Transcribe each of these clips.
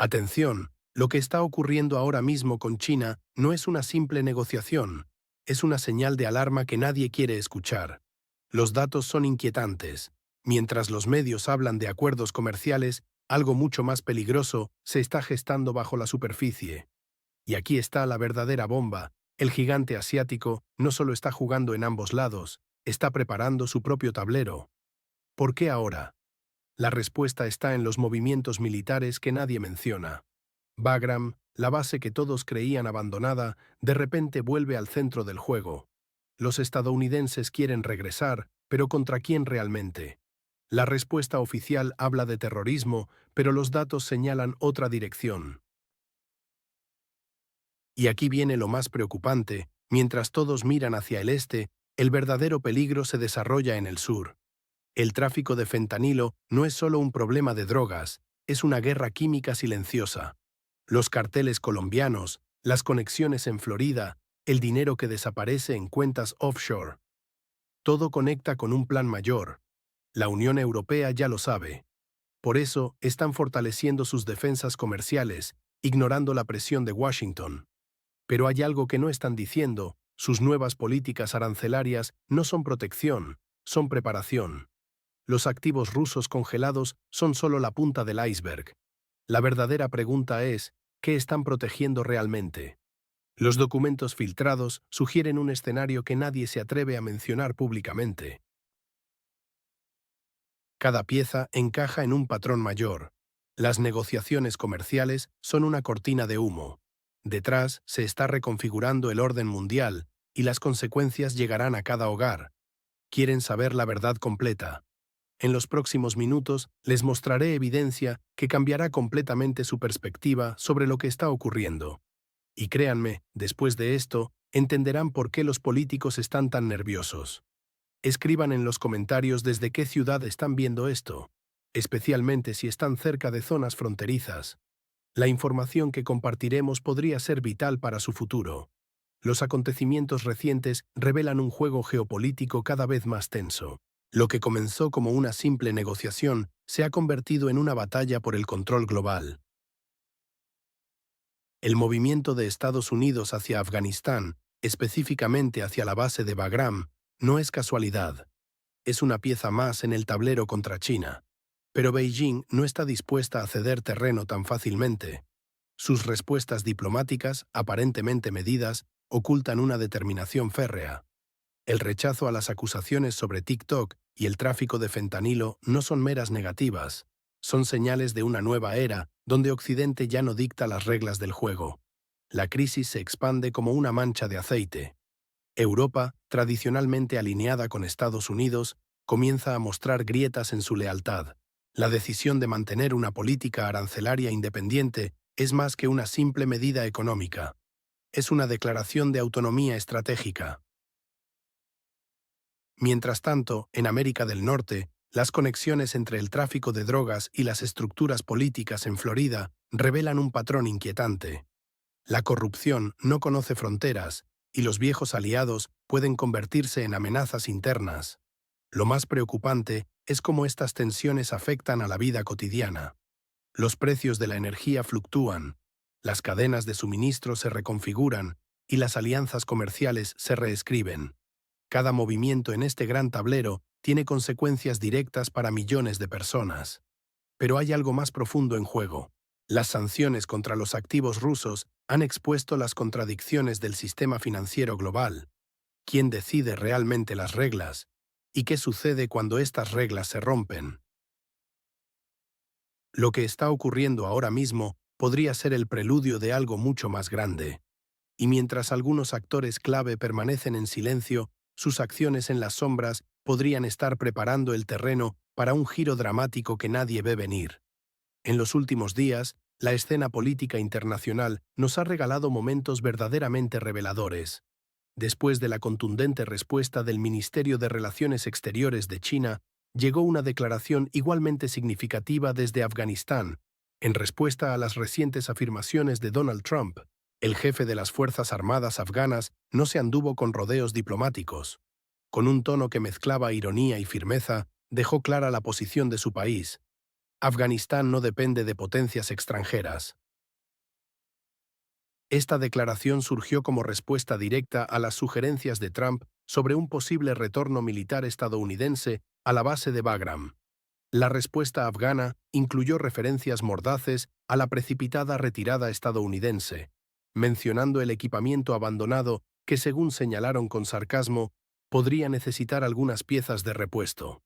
Atención, lo que está ocurriendo ahora mismo con China no es una simple negociación, es una señal de alarma que nadie quiere escuchar. Los datos son inquietantes. Mientras los medios hablan de acuerdos comerciales, algo mucho más peligroso se está gestando bajo la superficie. Y aquí está la verdadera bomba. El gigante asiático no solo está jugando en ambos lados, está preparando su propio tablero. ¿Por qué ahora? La respuesta está en los movimientos militares que nadie menciona. Bagram, la base que todos creían abandonada, de repente vuelve al centro del juego. Los estadounidenses quieren regresar, pero ¿contra quién realmente? La respuesta oficial habla de terrorismo, pero los datos señalan otra dirección. Y aquí viene lo más preocupante: mientras todos miran hacia el este, el verdadero peligro se desarrolla en el sur. El tráfico de fentanilo no es solo un problema de drogas, es una guerra química silenciosa. Los carteles colombianos, las conexiones en Florida, el dinero que desaparece en cuentas offshore. Todo conecta con un plan mayor. La Unión Europea ya lo sabe. Por eso están fortaleciendo sus defensas comerciales, ignorando la presión de Washington. Pero hay algo que no están diciendo: sus nuevas políticas arancelarias no son protección, son preparación. Los activos rusos congelados son solo la punta del iceberg. La verdadera pregunta es: ¿qué están protegiendo realmente? Los documentos filtrados sugieren un escenario que nadie se atreve a mencionar públicamente. Cada pieza encaja en un patrón mayor. Las negociaciones comerciales son una cortina de humo. Detrás se está reconfigurando el orden mundial, y las consecuencias llegarán a cada hogar. Quieren saber la verdad completa. En los próximos minutos les mostraré evidencia que cambiará completamente su perspectiva sobre lo que está ocurriendo. Y créanme, después de esto, entenderán por qué los políticos están tan nerviosos. Escriban en los comentarios desde qué ciudad están viendo esto, especialmente si están cerca de zonas fronterizas. La información que compartiremos podría ser vital para su futuro. Los acontecimientos recientes revelan un juego geopolítico cada vez más tenso. Lo que comenzó como una simple negociación se ha convertido en una batalla por el control global. El movimiento de Estados Unidos hacia Afganistán, específicamente hacia la base de Bagram, no es casualidad. Es una pieza más en el tablero contra China. Pero Beijing no está dispuesta a ceder terreno tan fácilmente. Sus respuestas diplomáticas, aparentemente medidas, ocultan una determinación férrea. El rechazo a las acusaciones sobre TikTok y el tráfico de fentanilo no son meras negativas, son señales de una nueva era donde Occidente ya no dicta las reglas del juego. La crisis se expande como una mancha de aceite. Europa, tradicionalmente alineada con Estados Unidos, comienza a mostrar grietas en su lealtad. La decisión de mantener una política arancelaria independiente es más que una simple medida económica. Es una declaración de autonomía estratégica. Mientras tanto, en América del Norte, las conexiones entre el tráfico de drogas y las estructuras políticas en Florida revelan un patrón inquietante. La corrupción no conoce fronteras, y los viejos aliados pueden convertirse en amenazas internas. Lo más preocupante es cómo estas tensiones afectan a la vida cotidiana. Los precios de la energía fluctúan, las cadenas de suministro se reconfiguran y las alianzas comerciales se reescriben. Cada movimiento en este gran tablero tiene consecuencias directas para millones de personas. Pero hay algo más profundo en juego. Las sanciones contra los activos rusos han expuesto las contradicciones del sistema financiero global. ¿Quién decide realmente las reglas? ¿Y qué sucede cuando estas reglas se rompen? Lo que está ocurriendo ahora mismo podría ser el preludio de algo mucho más grande. Y mientras algunos actores clave permanecen en silencio, sus acciones en las sombras podrían estar preparando el terreno para un giro dramático que nadie ve venir. En los últimos días, la escena política internacional nos ha regalado momentos verdaderamente reveladores. Después de la contundente respuesta del Ministerio de Relaciones Exteriores de China, llegó una declaración igualmente significativa desde Afganistán, en respuesta a las recientes afirmaciones de Donald Trump. El jefe de las Fuerzas Armadas afganas no se anduvo con rodeos diplomáticos. Con un tono que mezclaba ironía y firmeza, dejó clara la posición de su país. Afganistán no depende de potencias extranjeras. Esta declaración surgió como respuesta directa a las sugerencias de Trump sobre un posible retorno militar estadounidense a la base de Bagram. La respuesta afgana incluyó referencias mordaces a la precipitada retirada estadounidense, mencionando el equipamiento abandonado que, según señalaron con sarcasmo, podría necesitar algunas piezas de repuesto.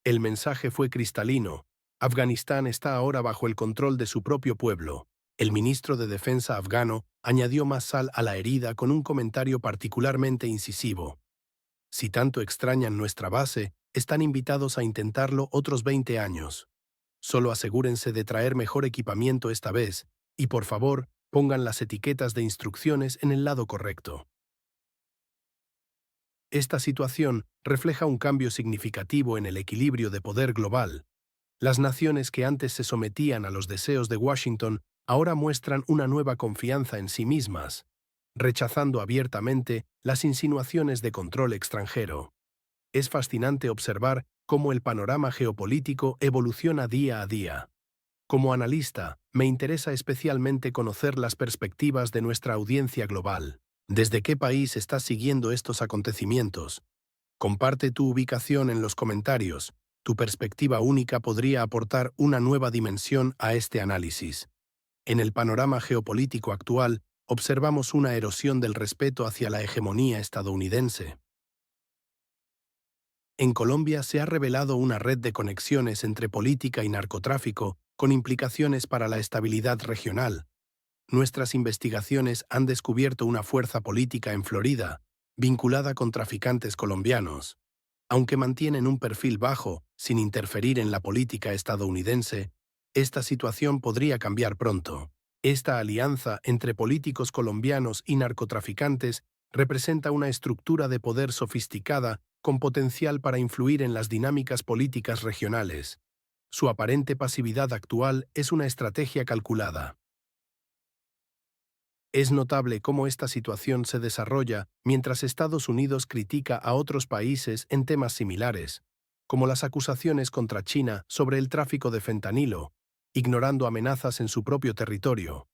El mensaje fue cristalino: Afganistán está ahora bajo el control de su propio pueblo. El ministro de Defensa afgano añadió más sal a la herida con un comentario particularmente incisivo: si tanto extrañan nuestra base, están invitados a intentarlo otros 20 años. Solo asegúrense de traer mejor equipamiento esta vez, y por favor, pongan las etiquetas de instrucciones en el lado correcto. Esta situación refleja un cambio significativo en el equilibrio de poder global. Las naciones que antes se sometían a los deseos de Washington ahora muestran una nueva confianza en sí mismas, rechazando abiertamente las insinuaciones de control extranjero. Es fascinante observar cómo el panorama geopolítico evoluciona día a día. Como analista, me interesa especialmente conocer las perspectivas de nuestra audiencia global. ¿Desde qué país estás siguiendo estos acontecimientos? Comparte tu ubicación en los comentarios. Tu perspectiva única podría aportar una nueva dimensión a este análisis. En el panorama geopolítico actual, observamos una erosión del respeto hacia la hegemonía estadounidense. En Colombia se ha revelado una red de conexiones entre política y narcotráfico con implicaciones para la estabilidad regional. Nuestras investigaciones han descubierto una fuerza política en Florida, vinculada con traficantes colombianos. Aunque mantienen un perfil bajo, sin interferir en la política estadounidense, esta situación podría cambiar pronto. Esta alianza entre políticos colombianos y narcotraficantes representa una estructura de poder sofisticada con potencial para influir en las dinámicas políticas regionales. Su aparente pasividad actual es una estrategia calculada. Es notable cómo esta situación se desarrolla mientras Estados Unidos critica a otros países en temas similares, como las acusaciones contra China sobre el tráfico de fentanilo, ignorando amenazas en su propio territorio.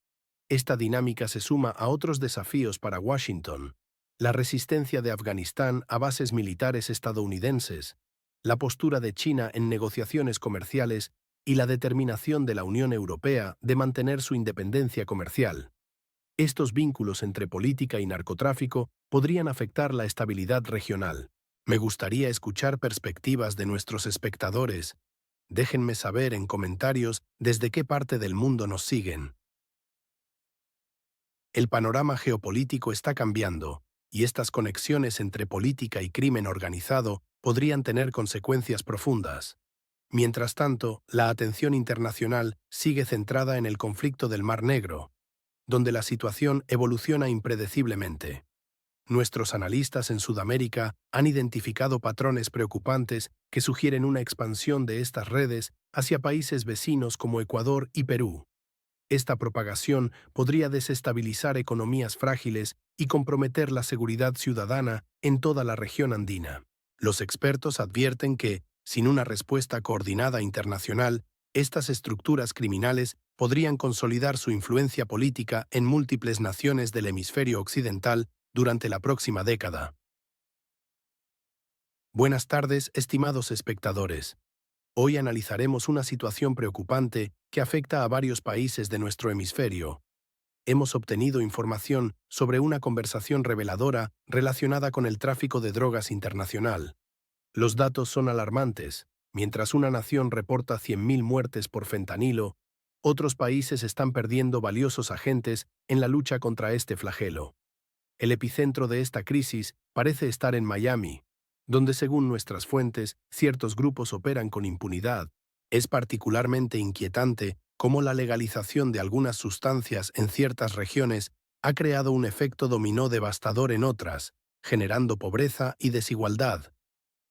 Esta dinámica se suma a otros desafíos para Washington: la resistencia de Afganistán a bases militares estadounidenses, la postura de China en negociaciones comerciales y la determinación de la Unión Europea de mantener su independencia comercial. Estos vínculos entre política y narcotráfico podrían afectar la estabilidad regional. Me gustaría escuchar perspectivas de nuestros espectadores. Déjenme saber en comentarios desde qué parte del mundo nos siguen. El panorama geopolítico está cambiando, y estas conexiones entre política y crimen organizado podrían tener consecuencias profundas. Mientras tanto, la atención internacional sigue centrada en el conflicto del Mar Negro, donde la situación evoluciona impredeciblemente. Nuestros analistas en Sudamérica han identificado patrones preocupantes que sugieren una expansión de estas redes hacia países vecinos como Ecuador y Perú. Esta propagación podría desestabilizar economías frágiles y comprometer la seguridad ciudadana en toda la región andina. Los expertos advierten que, sin una respuesta coordinada internacional, estas estructuras criminales podrían consolidar su influencia política en múltiples naciones del hemisferio occidental durante la próxima década. Buenas tardes, estimados espectadores. Hoy analizaremos una situación preocupante que afecta a varios países de nuestro hemisferio. Hemos obtenido información sobre una conversación reveladora relacionada con el tráfico de drogas internacional. Los datos son alarmantes. Mientras una nación reporta 100.000 muertes por fentanilo, otros países están perdiendo valiosos agentes en la lucha contra este flagelo. El epicentro de esta crisis parece estar en Miami, donde, según nuestras fuentes, ciertos grupos operan con impunidad. Es particularmente inquietante cómo la legalización de algunas sustancias en ciertas regiones ha creado un efecto dominó devastador en otras, generando pobreza y desigualdad.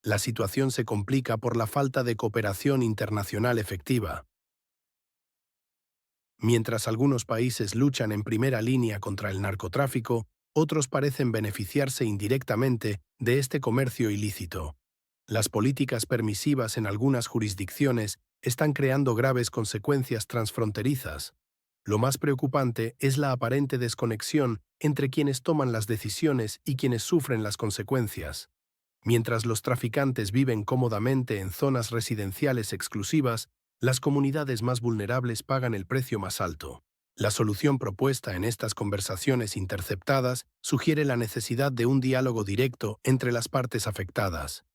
La situación se complica por la falta de cooperación internacional efectiva. Mientras algunos países luchan en primera línea contra el narcotráfico, otros parecen beneficiarse indirectamente de este comercio ilícito. Las políticas permisivas en algunas jurisdicciones están creando graves consecuencias transfronterizas. Lo más preocupante es la aparente desconexión entre quienes toman las decisiones y quienes sufren las consecuencias. Mientras los traficantes viven cómodamente en zonas residenciales exclusivas, las comunidades más vulnerables pagan el precio más alto. La solución propuesta en estas conversaciones interceptadas sugiere la necesidad de un diálogo directo entre las partes afectadas.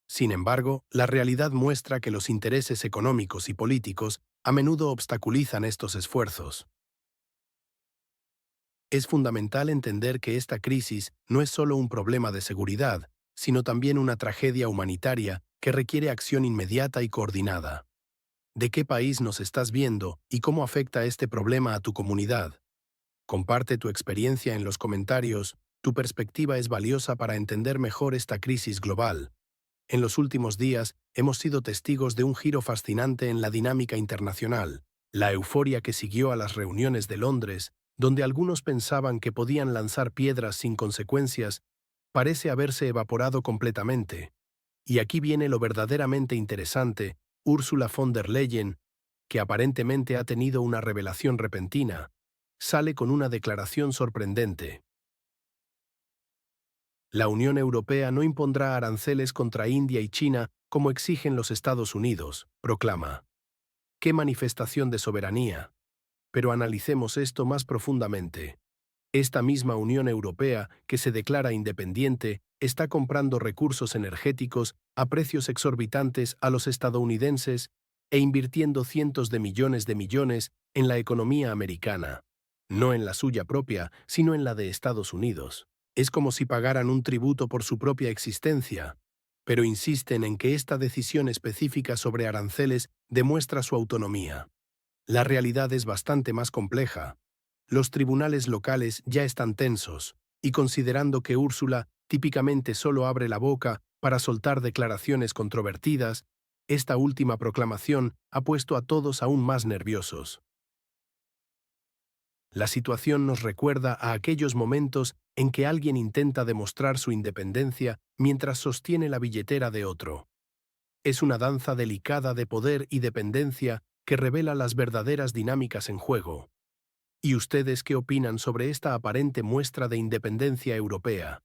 Sin embargo, la realidad muestra que los intereses económicos y políticos a menudo obstaculizan estos esfuerzos. Es fundamental entender que esta crisis no es solo un problema de seguridad, sino también una tragedia humanitaria que requiere acción inmediata y coordinada. ¿De qué país nos estás viendo y cómo afecta este problema a tu comunidad? Comparte tu experiencia en los comentarios. Tu perspectiva es valiosa para entender mejor esta crisis global. En los últimos días hemos sido testigos de un giro fascinante en la dinámica internacional. La euforia que siguió a las reuniones de Londres, donde algunos pensaban que podían lanzar piedras sin consecuencias, parece haberse evaporado completamente. Y aquí viene lo verdaderamente interesante: Ursula von der Leyen, que aparentemente ha tenido una revelación repentina, sale con una declaración sorprendente. La Unión Europea no impondrá aranceles contra India y China como exigen los Estados Unidos, proclama. ¡Qué manifestación de soberanía! Pero analicemos esto más profundamente. Esta misma Unión Europea, que se declara independiente, está comprando recursos energéticos a precios exorbitantes a los estadounidenses e invirtiendo cientos de millones en la economía americana. No en la suya propia, sino en la de Estados Unidos. Es como si pagaran un tributo por su propia existencia, pero insisten en que esta decisión específica sobre aranceles demuestra su autonomía. La realidad es bastante más compleja. Los tribunales locales ya están tensos, y considerando que Úrsula típicamente solo abre la boca para soltar declaraciones controvertidas, esta última proclamación ha puesto a todos aún más nerviosos. La situación nos recuerda a aquellos momentos en que alguien intenta demostrar su independencia mientras sostiene la billetera de otro. Es una danza delicada de poder y dependencia que revela las verdaderas dinámicas en juego. ¿Y ustedes qué opinan sobre esta aparente muestra de independencia europea?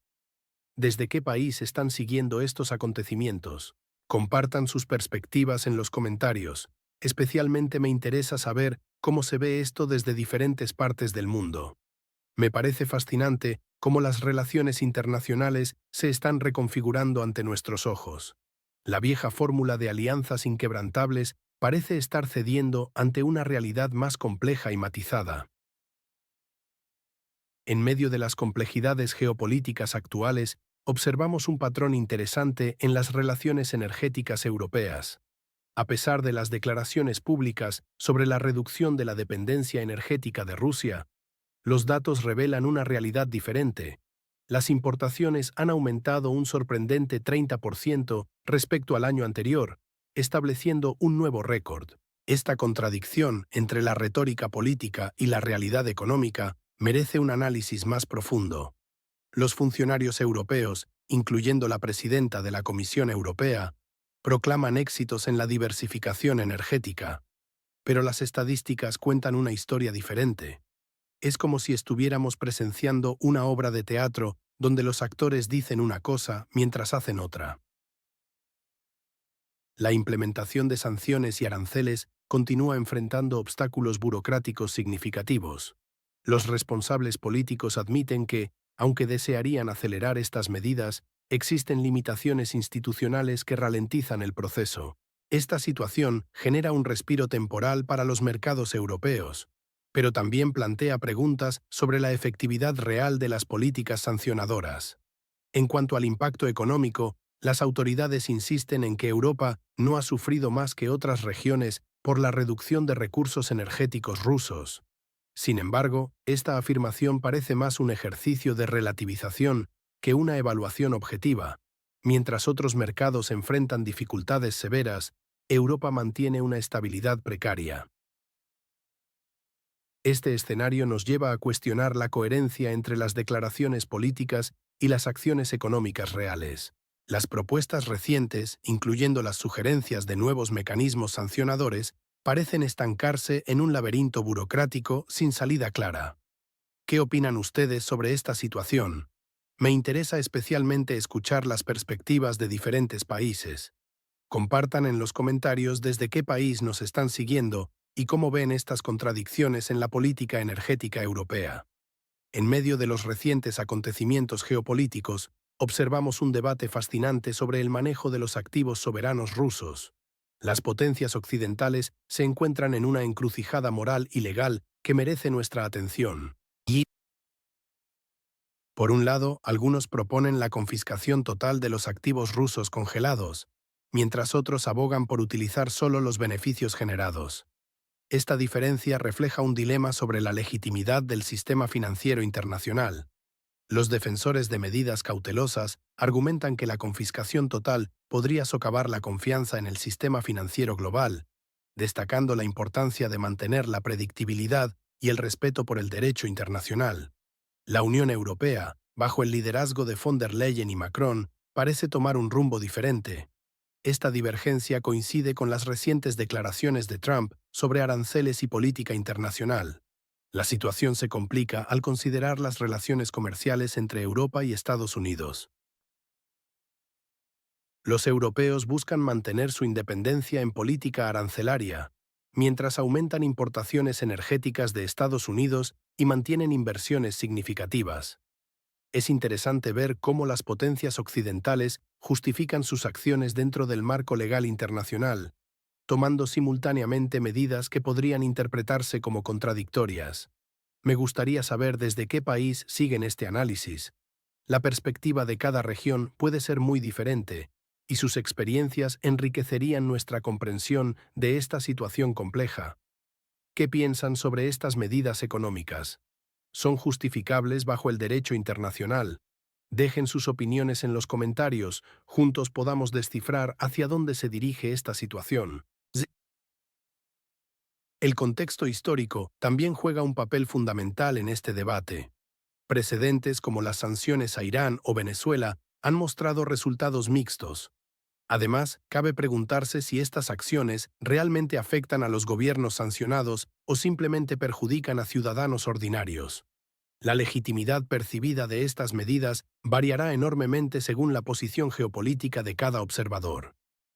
¿Desde qué país están siguiendo estos acontecimientos? Compartan sus perspectivas en los comentarios. Especialmente me interesa saber cómo se ve esto desde diferentes partes del mundo. Me parece fascinante cómo las relaciones internacionales se están reconfigurando ante nuestros ojos. La vieja fórmula de alianzas inquebrantables parece estar cediendo ante una realidad más compleja y matizada. En medio de las complejidades geopolíticas actuales, observamos un patrón interesante en las relaciones energéticas europeas. A pesar de las declaraciones públicas sobre la reducción de la dependencia energética de Rusia, los datos revelan una realidad diferente. Las importaciones han aumentado un sorprendente 30% respecto al año anterior, estableciendo un nuevo récord. Esta contradicción entre la retórica política y la realidad económica merece un análisis más profundo. Los funcionarios europeos, incluyendo la presidenta de la Comisión Europea, proclaman éxitos en la diversificación energética. Pero las estadísticas cuentan una historia diferente. Es como si estuviéramos presenciando una obra de teatro donde los actores dicen una cosa mientras hacen otra. La implementación de sanciones y aranceles continúa enfrentando obstáculos burocráticos significativos. Los responsables políticos admiten que, aunque desearían acelerar estas medidas, existen limitaciones institucionales que ralentizan el proceso. Esta situación genera un respiro temporal para los mercados europeos, pero también plantea preguntas sobre la efectividad real de las políticas sancionadoras. En cuanto al impacto económico, las autoridades insisten en que Europa no ha sufrido más que otras regiones por la reducción de recursos energéticos rusos. Sin embargo, esta afirmación parece más un ejercicio de relativización que una evaluación objetiva. Mientras otros mercados enfrentan dificultades severas, Europa mantiene una estabilidad precaria. Este escenario nos lleva a cuestionar la coherencia entre las declaraciones políticas y las acciones económicas reales. Las propuestas recientes, incluyendo las sugerencias de nuevos mecanismos sancionadores, parecen estancarse en un laberinto burocrático sin salida clara. ¿Qué opinan ustedes sobre esta situación? Me interesa especialmente escuchar las perspectivas de diferentes países. Compartan en los comentarios desde qué país nos están siguiendo y cómo ven estas contradicciones en la política energética europea. En medio de los recientes acontecimientos geopolíticos, observamos un debate fascinante sobre el manejo de los activos soberanos rusos. Las potencias occidentales se encuentran en una encrucijada moral y legal que merece nuestra atención. Por un lado, algunos proponen la confiscación total de los activos rusos congelados, mientras otros abogan por utilizar solo los beneficios generados. Esta diferencia refleja un dilema sobre la legitimidad del sistema financiero internacional. Los defensores de medidas cautelosas argumentan que la confiscación total podría socavar la confianza en el sistema financiero global, destacando la importancia de mantener la predictibilidad y el respeto por el derecho internacional. La Unión Europea, bajo el liderazgo de von der Leyen y Macron, parece tomar un rumbo diferente. Esta divergencia coincide con las recientes declaraciones de Trump sobre aranceles y política internacional. La situación se complica al considerar las relaciones comerciales entre Europa y Estados Unidos. Los europeos buscan mantener su independencia en política arancelaria, mientras aumentan importaciones energéticas de Estados Unidos y mantienen inversiones significativas. Es interesante ver cómo las potencias occidentales justifican sus acciones dentro del marco legal internacional, tomando simultáneamente medidas que podrían interpretarse como contradictorias. Me gustaría saber desde qué país siguen este análisis. La perspectiva de cada región puede ser muy diferente, y sus experiencias enriquecerían nuestra comprensión de esta situación compleja. ¿Qué piensan sobre estas medidas económicas? ¿Son justificables bajo el derecho internacional? Dejen sus opiniones en los comentarios, juntos podamos descifrar hacia dónde se dirige esta situación. El contexto histórico también juega un papel fundamental en este debate. Precedentes como las sanciones a Irán o Venezuela han mostrado resultados mixtos. Además, cabe preguntarse si estas acciones realmente afectan a los gobiernos sancionados o simplemente perjudican a ciudadanos ordinarios. La legitimidad percibida de estas medidas variará enormemente según la posición geopolítica de cada observador.